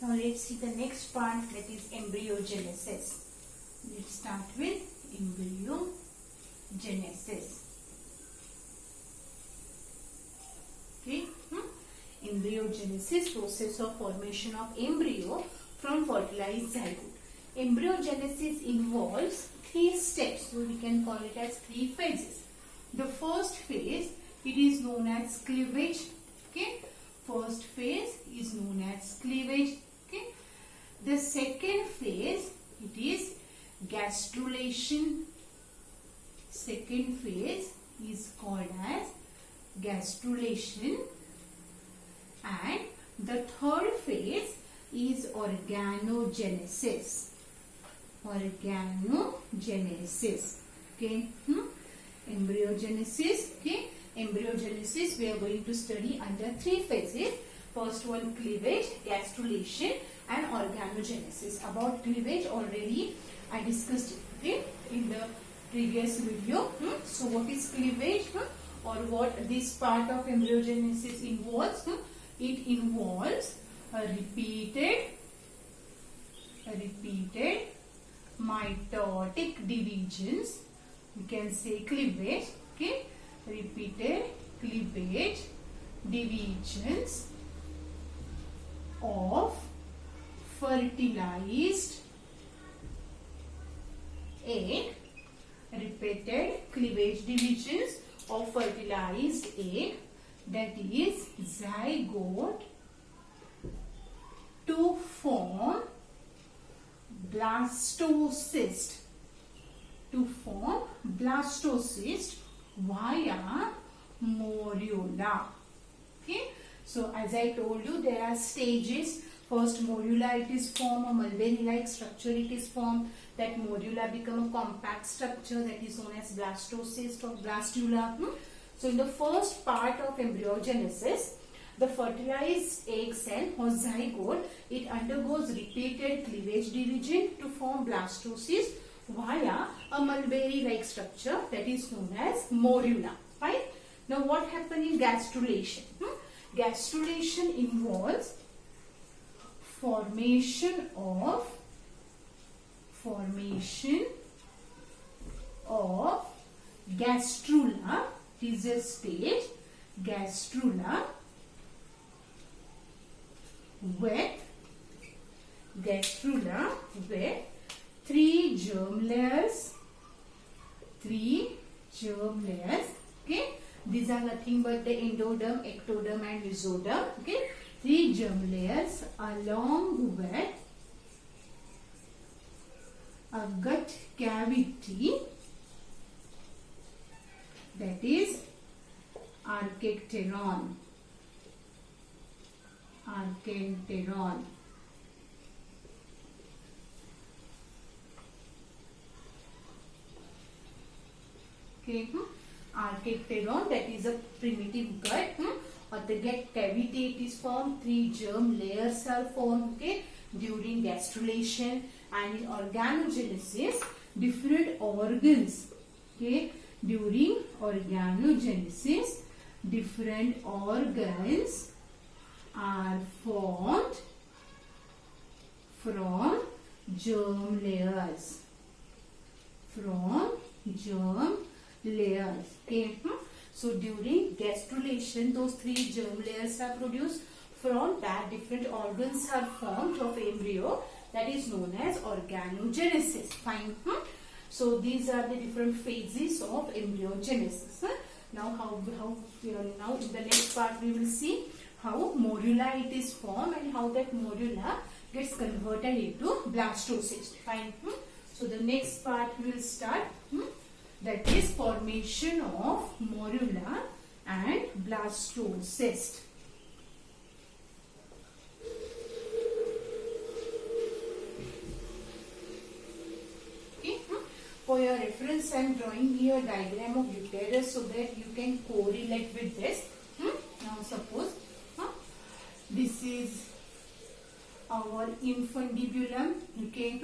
Now let's see the next part, that is embryogenesis. Let's start with embryogenesis. Okay. Embryogenesis, process of formation of embryo from fertilized zygote. Embryogenesis involves 3 steps, so we can call it as 3 phases. The first phase, it is known as cleavage. Okay, first phase is known as cleavage. Okay, the second phase, it is gastrulation. Second phase is called as gastrulation, and the third phase is organogenesis. Organogenesis. Okay. Embryogenesis. Okay. Embryogenesis we are going to study under 3 phases. First one, cleavage, gastrulation, and organogenesis. About cleavage already I discussed it, okay, in the previous video. So what is cleavage, or what this part of embryogenesis involves? It involves a repeated mitotic divisions. We can say cleavage. Okay, repeated cleavage divisions of fertilized egg. Repeated cleavage divisions of fertilized egg, that is zygote, to form blastocyst. To form blastocyst via morula. Okay, so as I told you, there are stages. First, morula it is formed, a mulberry-like structure it is formed. That morula become a compact structure, that is known as blastocyst or blastula. So in the first part of embryogenesis, the fertilized egg cell or zygote, it undergoes repeated cleavage division to form blastocyst via a mulberry-like structure, that is known as morula. Fine. Now what happens in gastrulation? Gastrulation involves formation of gastrula. It is a stage, gastrula, with 3 germ layers. 3 germ layers. Okay, these are nothing but the endoderm, ectoderm, and mesoderm. Okay, 3 germ layers along with a gut cavity, that is archenteron. Okay, archenteron, that is a primitive gut, or the gut cavity it is formed. 3 germ layers are formed, okay, during gastrulation. And in organogenesis, different organs, okay, during organogenesis, different organs are formed from germ layers. Okay. So during gastrulation, those 3 germ layers are produced. From that, different organs are formed of embryo, that is known as organogenesis. Fine. So these are the different phases of embryogenesis. Now now in the next part we will see how morula it is formed and how that morula gets converted into blastocyst. Fine. So the next part we will start, that is formation of morula and blastocyst. For your reference, I am drawing here a diagram of uterus so that you can correlate with this. Now suppose this is our infundibulum, okay,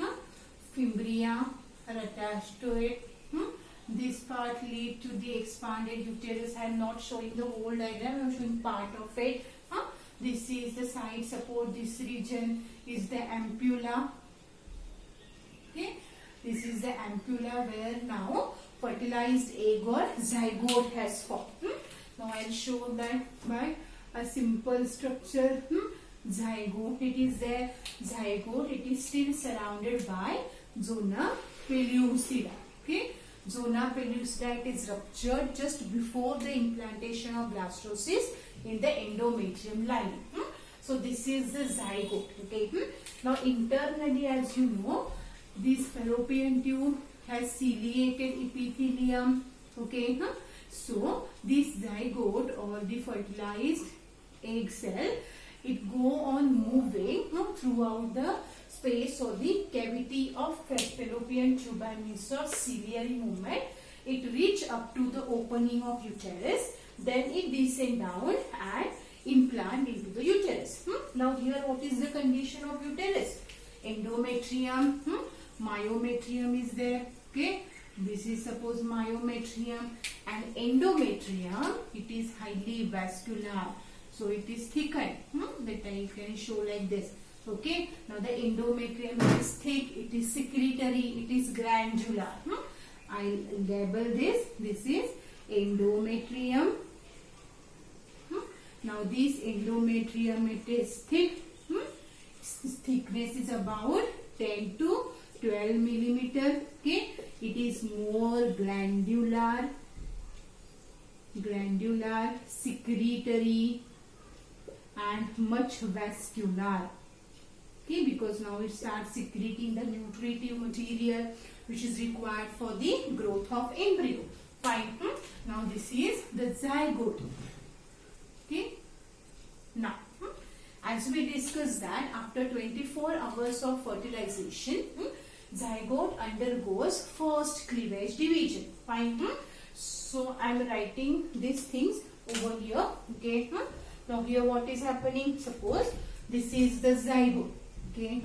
fimbria are attached to it. This part lead to the expanded uterus. I am not showing the whole diagram, I am showing part of it. This is the side support. This region is the ampulla. Okay, this is the ampulla where now fertilized egg or zygote has formed. Now I'll show that by a simple structure. Zygote, it is there. Zygote, it is still surrounded by zona pellucida. Okay, zona pellucida, it is ruptured just before the implantation of blastocyst in the endometrium lining. So this is the zygote. Okay, now internally, as you know, this fallopian tube has ciliated epithelium. Okay, so this zygote or the fertilized egg cell, it go on moving throughout the space or the cavity of fallopian tube by means of ciliary movement. It reach up to the opening of uterus, then it descend down and implant into the uterus. Now here what is the condition of uterus? Endometrium, myometrium is there. Okay, this is suppose myometrium, and endometrium, it is highly vascular. So it is thickened. That I can show like this. Okay. Now the endometrium is thick. It is secretory. It is glandular. I'll label this. This is endometrium. Now this endometrium, it is thick. Its thickness is about 10 to 12 millimeter. Okay. It is more glandular, secretory, and much vascular. Okay, because now it starts secreting the nutritive material which is required for the growth of embryo. Fine. Now this is the zygote. Okay. Now, as we discussed that after 24 hours of fertilization, zygote undergoes first cleavage division. Fine. So I am writing these things over here. Okay. Now here what is happening? Suppose this is the zygote. Okay,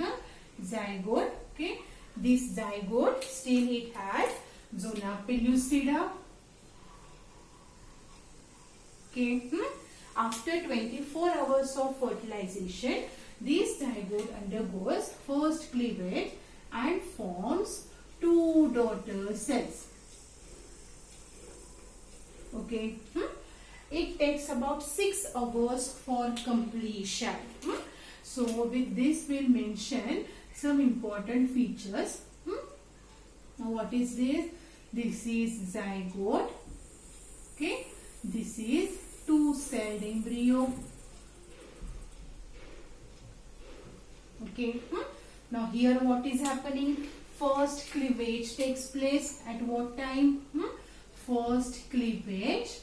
zygote. Okay, this zygote still it has zona pellucida. Okay, after 24 hours of fertilization, this zygote undergoes first cleavage and forms two daughter cells. Okay. It takes about 6 hours for completion. So with this we'll mention some important features. Now what is this? This is zygote. Okay. This is two-celled embryo. Okay. Now here what is happening? First cleavage takes place at what time? First cleavage.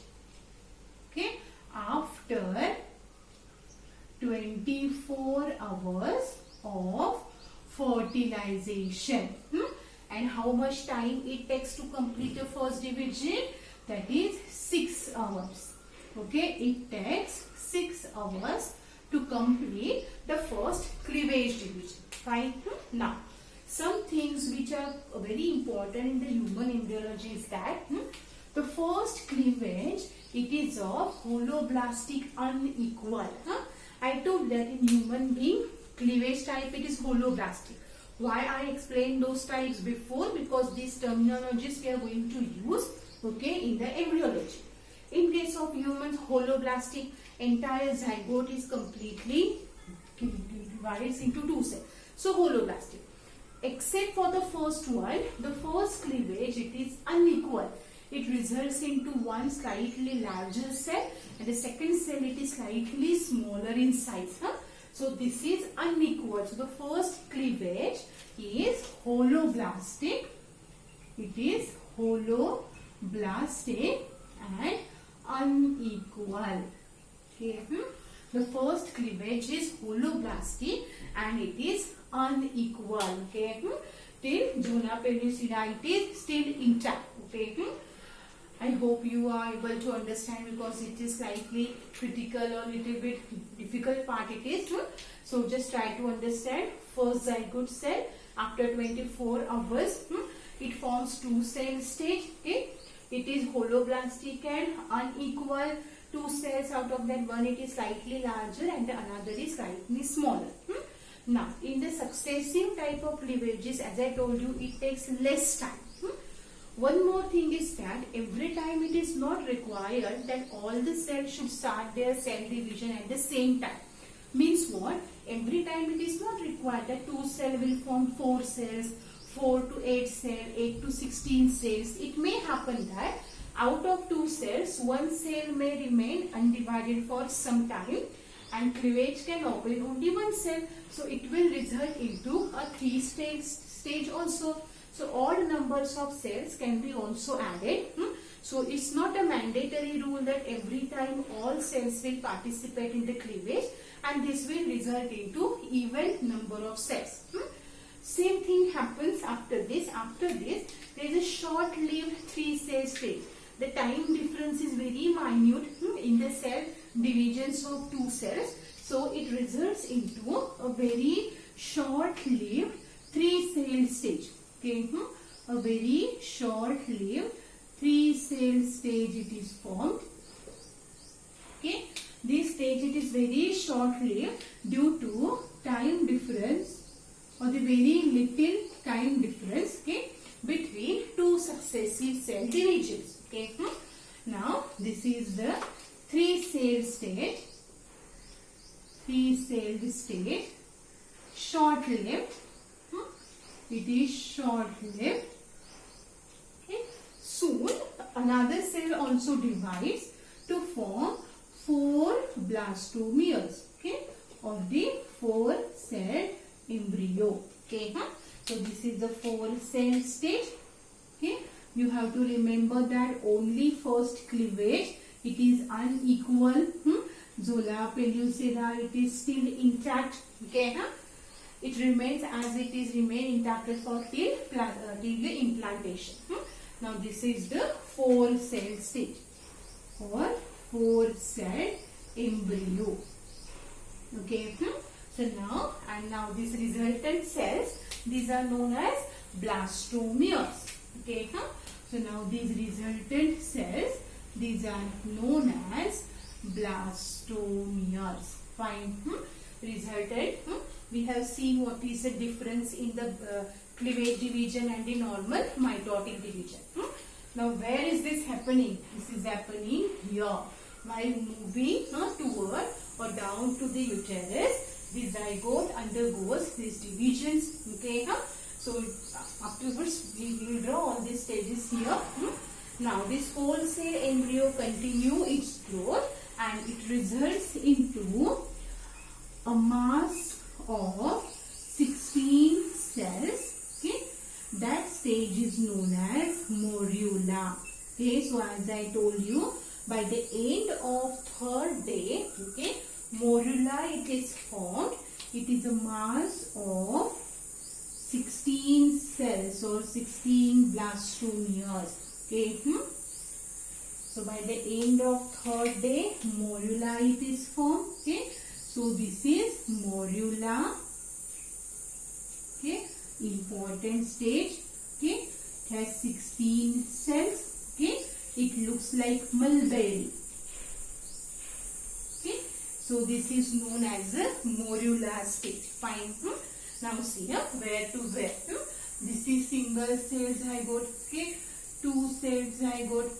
Okay, after 24 hours of fertilization. And how much time it takes to complete the first division? That is 6 hours. Okay, it takes 6 hours to complete the first cleavage division. Fine. Now, some things which are very important in the human embryology is that the first cleavage, it is of holoblastic unequal. I told that in human being, cleavage type, it is holoblastic. Why I explained those types before? Because these terminologies we are going to use, okay, in the embryology. In case of humans, holoblastic, entire zygote is completely divided into two cells. So holoblastic. Except for the first one, the first cleavage, it is unequal. It results into one slightly larger cell and the second cell, it is slightly smaller in size. So this is unequal. So the first cleavage is holoblastic. It is holoblastic and unequal. Okay. The first cleavage is holoblastic and it is unequal. Okay. Till zona pellucida, it is still intact. Okay. I hope you are able to understand because it is slightly critical or little bit difficult part it is. So just try to understand. First zygote cell, after 24 hours, it forms two cell stage. Okay? It is holoblastic and unequal. Two cells out of that, one it is slightly larger and the another is slightly smaller. Now, in the successive type of cleavages, as I told you, it takes less time. One more thing is that every time it is not required that all the cells should start their cell division at the same time. Means what? Every time it is not required that two cells will form 4 cells, 4 to 8 cells, 8 to 16 cells. It may happen that out of 2 cells, one cell may remain undivided for some time and cleavage can occur in only one cell. So it will result into a 3-stage also. So odd numbers of cells can be also added. So it's not a mandatory rule that every time all cells will participate in the cleavage, and this will result into even number of cells. Same thing happens after this. After this, there is a short-lived 3-cell stage. The time difference is very minute in the cell divisions of 2 cells. So it results into a very short-lived 3-cell stage. Okay, a very short-lived 3-cell stage it is formed. Okay, this stage it is very short-lived due to time difference or the very little time difference, okay, between 2 successive cell divisions. Okay, now this is the 3-cell stage. 3-cell stage, short-lived. It is short-lived. Okay. Soon another cell also divides to form 4 blastomeres, okay, of the 4-cell embryo. Okay, so this is the 4-cell stage. Okay, you have to remember that only first cleavage it is unequal. Zola pellucida it is still intact. Okay, it remains as it is intact for till the implantation. Now this is the 4-cell stage or 4-cell embryo. Okay. So now these resultant cells, these are known as blastomeres. Okay. So now these resultant cells, these are known as blastomeres. Fine. Resultant. We have seen what is the difference in the cleavage division and the normal mitotic division. Now where is this happening? This is happening here. While moving toward or down to the uterus, the zygote undergoes these divisions. Okay, so afterwards we will draw all these stages here. Now this 4-cell embryo continue its growth and it results into a mass of 16 cells. Okay, that stage is known as morula. Okay, so as I told you, by the end of 3rd day, okay, morula it is formed. It is a mass of 16 cells or 16 blastomeres. Okay, so by the end of 3rd day, morula it is formed. Okay, so this is morula. Okay, important stage. Okay, it has 16 cells. Okay, it looks like mulberry. Okay, so this is known as a morula stage. Fine. Now see here, where to where. This is single cell zygote. Okay, 2-cell zygote.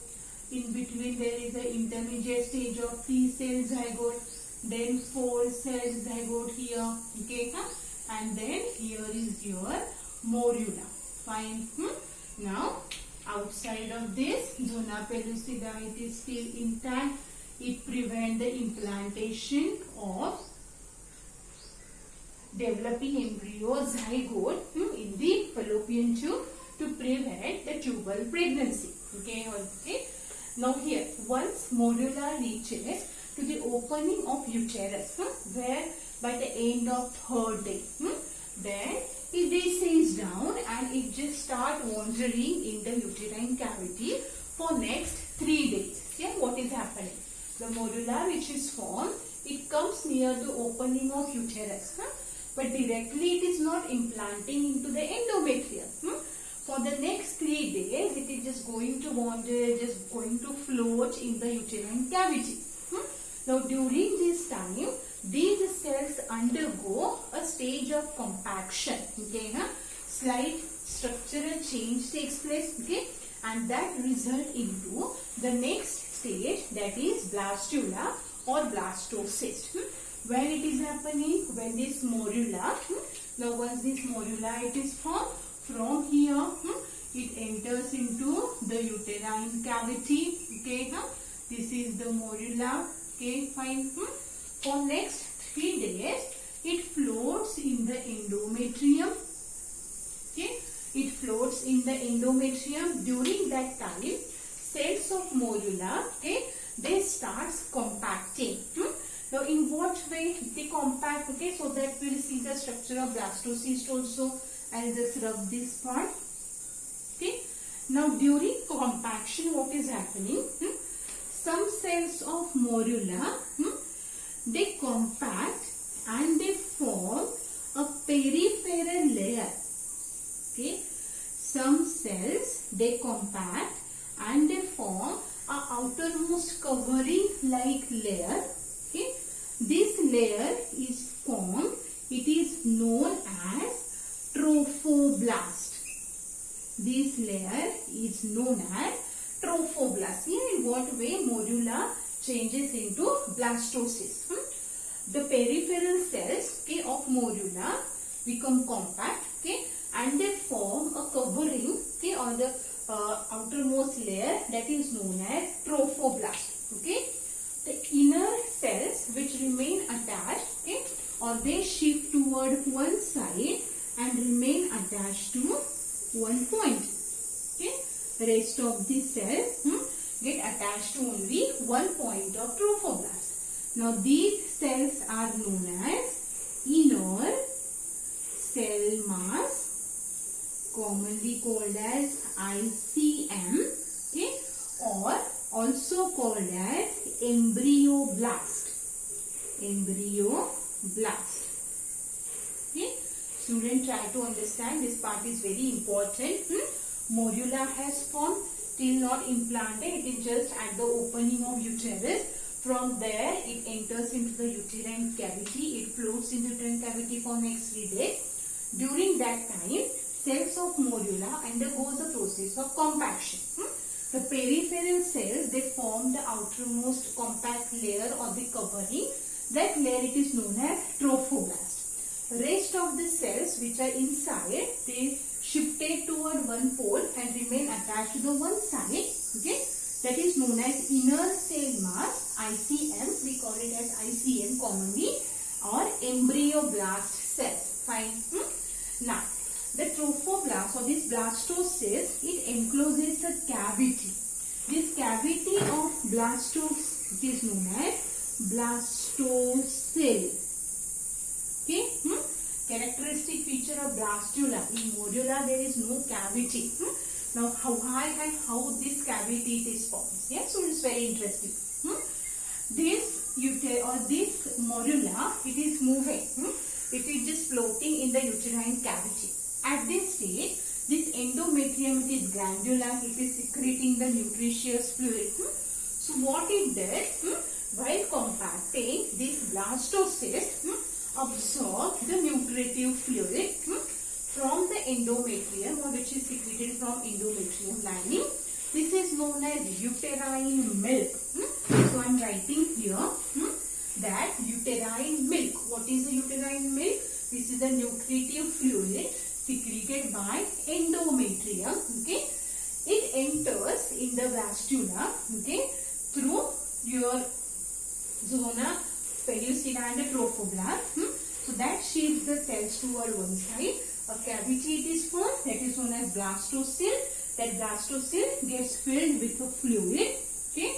In between there is an intermediate stage of 3-cell zygote. Then 4-cell zygote here. Okay, and then here is your morula. Fine. Now outside of this, zona pellucida it is still intact. It prevents the implantation of developing embryo zygote in the fallopian tube to prevent the tubal pregnancy. Okay. Now here, once morula reaches to the opening of uterus, where by the end of 3rd day, then it descends down and it just start wandering in the uterine cavity for next 3 days. See what is happening? The morula which is formed, it comes near the opening of uterus, but directly it is not implanting into the endometrium. For the next 3 days, it is just going to wander, just going to float in the uterine cavity. Now during this time, these cells undergo a stage of compaction. Okay, slight structural change takes place. Okay, and that result into the next stage, that is blastula or blastocyst. When it is happening, when this morula, now once this morula it is formed, from here it enters into the uterine cavity. Okay, this is the morula. Okay, fine. For next 3 days, it floats in the endometrium. Okay, it floats in the endometrium. During that time, cells of morula, okay, they starts compacting. Now, in what way they compact? Okay, so that we'll see the structure of blastocyst also. I'll just rub this part. Okay. Now, during compaction, what is happening? Some cells of morula, they compact and they form a peripheral layer. Okay. Some cells, they compact and they form a outermost covering like layer. Okay. This layer is formed, it is known as trophoblast. This layer is known as trophoblast. See in what way morula changes into blastocyst. The peripheral cells, okay, of morula become compact, okay, and they form a covering, okay, on the outermost layer, that is known as trophoblast. Okay. The inner cells which remain attached, okay, or they shift toward one side and remain attached to one point. Okay. The rest of the cells get attached to only one point of trophoblast. Now these cells are known as inner cell mass, commonly called as ICM, okay, or also called as embryoblast. Embryoblast. Okay. Student, try to understand, this part is very important. Morula has formed, till not implanted, it is just at the opening of uterus. From there it enters into the uterine cavity, it floats in the uterine cavity for next 3 days. During that time, cells of morula undergoes the process of compaction. The peripheral cells, they form the outermost compact layer or the covering. That layer it is known as trophoblast. The rest of the cells which are inside, they shifted toward one pole and remain attached to the one side. Okay, that is known as inner cell mass, ICM. We call it as ICM commonly, or embryoblast cells. Fine. Now, the trophoblast or this blastocyst, it encloses a cavity. This cavity of blastocyst is known as blastocell. Okay. Characteristic feature of blastula. In morula there is no cavity. Now why and how this cavity is formed? Yeah, so it's very interesting. This this morula, it is moving. It is just floating in the uterine cavity. At this stage, this endometrium, it is granular, it is secreting the nutritious fluid. So what it does, while compacting, this blastocyst absorb the nutritive fluid from the endometrium, or which is secreted from endometrium lining. This is known as uterine milk. So I am writing here that uterine milk. What is the uterine milk? This is the nutritive fluid secreted by endometrium. Okay, it enters in the blastula. Okay, through your zona pellucida and the trophoblast. So that shifts the cells toward one side. A cavity it is formed, that is known as blastocell. That blastocell gets filled with a fluid. Okay.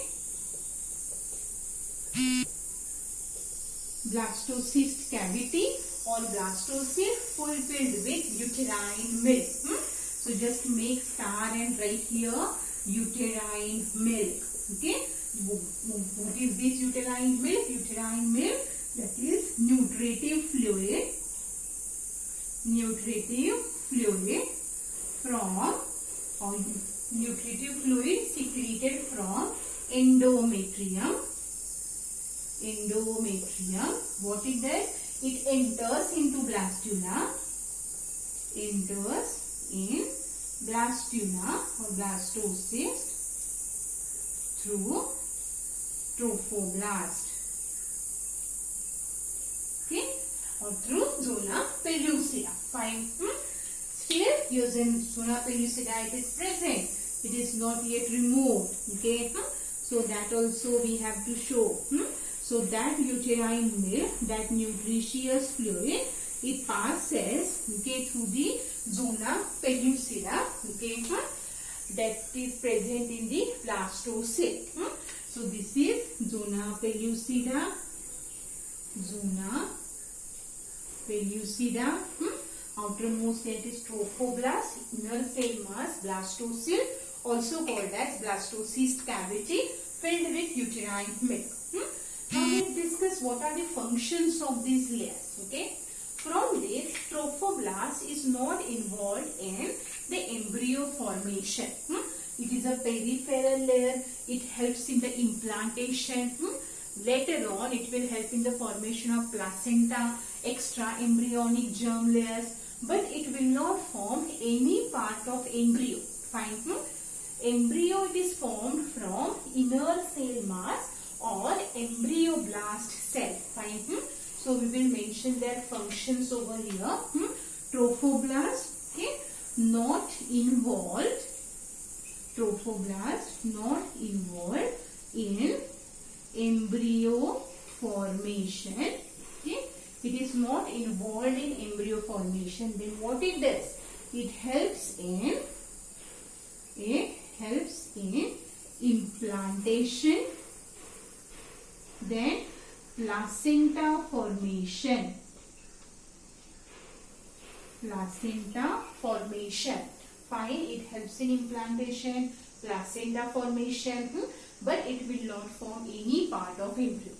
Blastocyst cavity or blastocell fulfilled with uterine milk. So just make star and write here uterine milk. Okay. What is this uterine milk? Uterine milk, that is nutritive fluid. Nutritive fluid from, or nutritive fluid secreted from endometrium. endometrium. What it does? It enters into blastula. Enters in blastula or blastocyst through trophoblast. Okay, or through zona pellucida. Fine. Still, your zona pellucida, it is present. It is not yet removed. Okay. So that also we have to show. So that uterine milk, that nutritious fluid, it passes, okay, through the zona pellucida. Okay. That is present in the blastocyst. So this is zona pellucida. Zona pellucida. Outermost layer is trophoblast. Inner cell mass blastocyst, also called as blastocyst cavity, filled with uterine milk. Now we will discuss what are the functions of these layers. Okay. From this, trophoblast is not involved in the embryo formation. It is a peripheral layer. It helps in the implantation. Later on, it will help in the formation of placenta, extra embryonic germ layers, but it will not form any part of embryo. Fine. Embryo, it is formed from inner cell mass or embryoblast cell. Fine. So we will mention their functions over here. Trophoblast, okay, not involved. Trophoblast not involved in embryo formation. Okay, it is not involved in embryo formation. Then what it does? It helps in implantation. Then placenta formation. Placenta formation. Fine, it helps in implantation, placenta formation, but it will not form any part of embryo.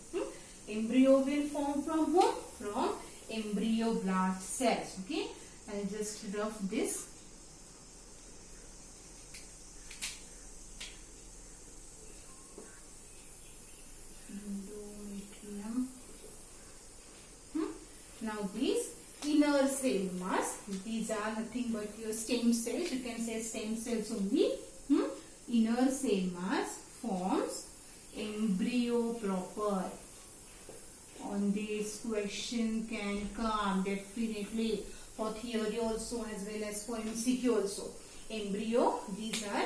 Embryo will form from whom? From embryoblast cells. Okay, I'll just rough this. Now these inner cell mass, these are nothing but your stem cells. You can say stem cells only. Inner cell mass forms embryo proper. On this question can come definitely for theory also as well as for MCQ also. Embryo, these are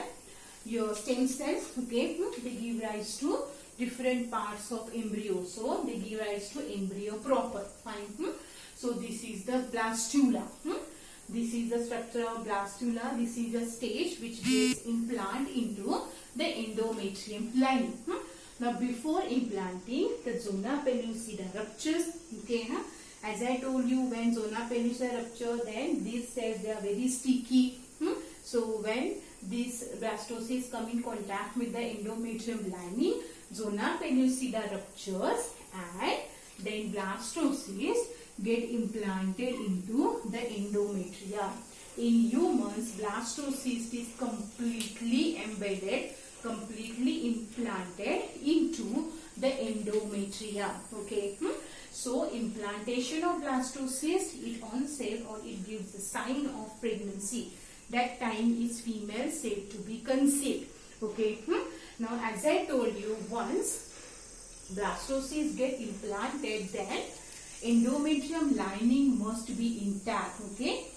your stem cells. Okay, they give rise to different parts of embryo. So they give rise to embryo proper. Fine. So this is the blastula. This is the structure of blastula. This is the stage which gives implant into the endometrium lining. Now before implanting, the zona pellucida ruptures. Okay, as I told you, when zona pellucida rupture, then these cells, they are very sticky. So when these blastocysts come in contact with the endometrium lining, zona pellucida ruptures and then blastocysts get implanted into the endometrium. In humans, blastocyst is completely embedded, completely implanted into the endometrium. Okay. So implantation of blastocyst, it onset or it gives a sign of pregnancy. That time is female said to be conceived. Okay. Now as I told you, once blastocysts get implanted, then endometrium lining must be intact. Okay.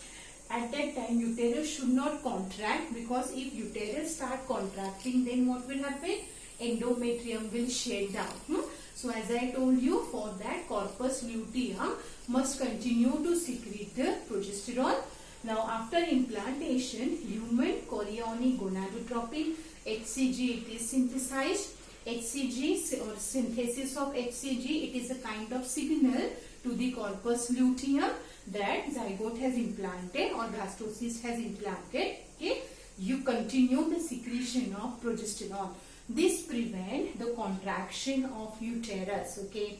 At that time, uterus should not contract, because if uterus start contracting, then what will happen? Endometrium will shed down. So as I told you, for that corpus luteum must continue to secrete the progesterone. Now after implantation, human chorionic gonadotropin XII, it is synthesized. XIG or synthesis of XIG, it is a kind of signal to the corpus luteum that zygote has implanted or blastocyst has implanted. Okay, you continue the secretion of progesterone. This prevents the contraction of uterus. Okay,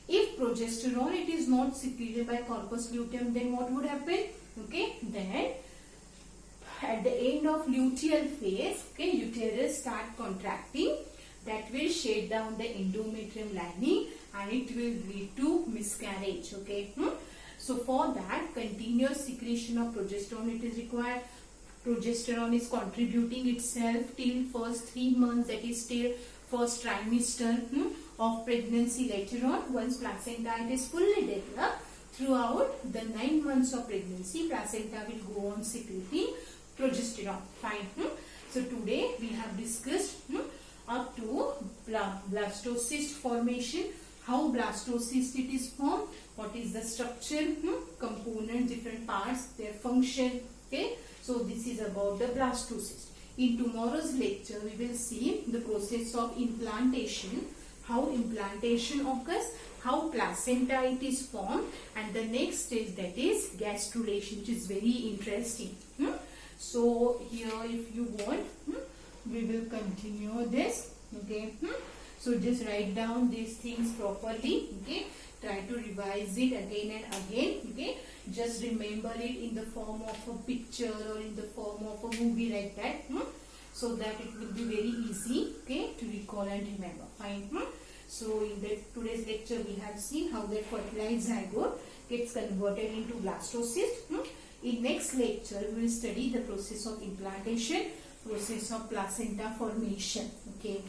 if progesterone it is not secreted by corpus luteum, then what would happen? Okay, then at the end of luteal phase, okay, uterus start contracting. that will shade down the endometrium lining and it will lead to miscarriage. Okay. So for that, continuous secretion of progesterone it is required. Progesterone is contributing itself till first 3 months, that is till first trimester of pregnancy. Later on, once placenta is fully developed, throughout the 9 months of pregnancy, placenta will go on secreting progesterone. Fine. So today we have discussed up to blastocyst formation, how blastocyst it is formed, what is the structure, components, different parts, their function. Okay. So this is about the blastocyst. In tomorrow's lecture, we will see the process of implantation, how implantation occurs, how placenta it is formed, and the next stage, that is gastrulation, which is very interesting. So here, if you want, we will continue this. Okay. So just write down these things properly. Okay. Try to revise it again and again. Okay. Just remember it in the form of a picture or in the form of a movie like that. So that it will be very easy, okay, to recall and remember. Fine. So in today's lecture we have seen how that fertilized zygote gets converted into blastocyst. In next lecture we will study the process of implantation, process of placenta formation. Okay.